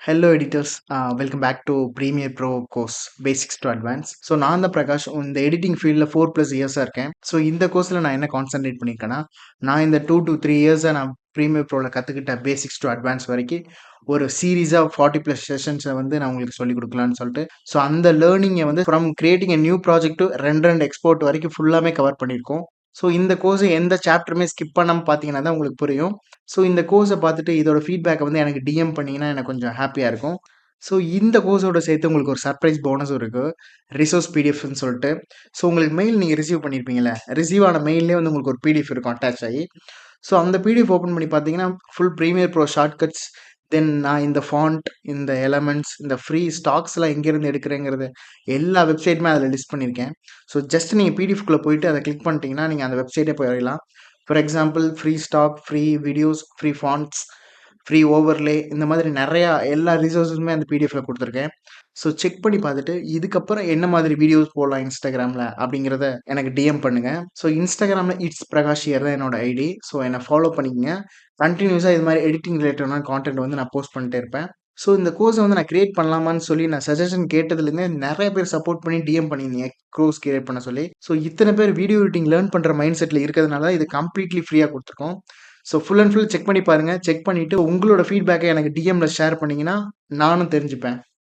Hello editors, welcome back to Premiere Pro course Basics to Advance. So நான் தான் பிரகாஷ் இந்த editing ஃபீல்டில் 4+ இயர்ஸாக இருக்கேன். ஸோ இந்த கோர்ஸில் நான் என்ன கான்சன்ட்ரேட் பண்ணியிருக்கேன்னா, நான் இந்த 2 to 3 இயர்ஸாக நான் ப்ரீமியர் ப்ரோவில் கற்றுக்கிட்ட பேசிக்ஸ் டு அட்வான்ஸ் வரைக்கும் ஒரு சீரீஸாக 40+ செஷன்ஸை வந்து நான் உங்களுக்கு சொல்லிக் கொடுக்கலான்னு சொல்லிட்டு ஸோ அந்த லேர்னிங்கை வந்து from creating a new project to ரெண்டு எக்ஸ்போர்ட் வரைக்கும் ஃபுல்லாமே கவர் பண்ணியிருக்கோம். ஸோ இந்த கோர்ஸை எந்த சாப்டருமே ஸ்கிப் பண்ணாமல் பார்த்தீங்கன்னா தான் உங்களுக்கு புரியும். ஸோ இந்த கோர்ஸை பார்த்துட்டு இதோட ஃபீட்பேக்கை வந்து எனக்கு டிஎம் பண்ணிங்கன்னா எனக்கு கொஞ்சம் ஹாப்பியாக இருக்கும். ஸோ இந்த கோர்ஸோட சேர்த்து உங்களுக்கு ஒரு சர்ப்ரைஸ் போனஸும் இருக்குது, ரிசோர்ஸ் பிடிஎஃப்னு சொல்லிட்டு. ஸோ உங்களுக்கு மெயில் நீங்கள் ரிசீவ் பண்ணியிருப்பீங்களே, ரிசீவ் ஆன மெயிலே வந்து உங்களுக்கு ஒரு பிடிஎஃப் இருக்கும் அட்டாச் ஆகி. ஸோ அந்த பிடிஎஃப் ஓப்பன் பண்ணி பார்த்தீங்கன்னா ஃபுல் ப்ரீமியர் ப்ரோ ஷார்ட்கட்ஸ், தென் நான் இந்த ஃபாண்ட், இந்த எலமெண்ட்ஸ், இந்த ஃப்ரீ ஸ்டாக்ஸ்லாம் எங்கேருந்து எடுக்கிறேங்கிறது எல்லா வெப்சைட்டுமே அதில் லிஸ்ட் பண்ணியிருக்கேன். ஸோ ஜஸ்ட் நீங்கள் பிடிஎஃப்குள்ளே போயிட்டு அதை கிளிக் பண்ணிட்டீங்கன்னா நீங்கள் அந்த வெப்சைட்டே போயிடலாம். For example free stock, free videos, free fonts, free overlay, இந்த மாதிரி நிறையா எல்லா ரிசோர்ஸஸுமே அந்த பிடிஎஃப்ல கொடுத்துருக்கேன். ஸோ செக் பண்ணி பார்த்துட்டு இதுக்கப்புறம் என்ன மாதிரி வீடியோஸ் போடலாம் இன்ஸ்டாகிராமில் அப்படிங்கிறத எனக்கு டிஎம் பண்ணுங்கள். ஸோ இன்ஸ்டாகிராமில் இட்ஸ் பிரகாஷ் ஹியர் தான் என்னோட ஐடி. ஸோ என்னை ஃபாலோ பண்ணிக்கங்க. கண்டினியூஸாக இது மாதிரி எடிட்டிங் ரிலேட்டடான கான்டென்ட் வந்து நான் போஸ்ட் பண்ணிட்டே இருப்பேன். ஸோ இந்த கோர்ஸை வந்து நான் கிரியேட் பண்ணலாமான்னு சொல்லி நான் சஜஷன் கேட்டதுலேருந்தே நிறைய பேர் சப்போர்ட் பண்ணி டிஎம் பண்ணியிருந்தீங்க கோர்ஸ் கிரியேட் பண்ண சொல்லி. ஸோ இத்தனை பேர் வீடியோ எடிட்டிங் லேர்ன் பண்ணுற மைண்ட் செட்டில் இருக்கிறதுனால இது கம்ப்ளீட்லி ஃப்ரீயாக கொடுத்துருக்கோம். So full and full check பண்ணி பாருங்கள். செக் பண்ணிவிட்டு உங்களோட ஃபீட்பேக்கை எனக்கு டிஎம்மில் ஷேர் பண்ணிங்கன்னா நானும் தெரிஞ்சுப்பேன்.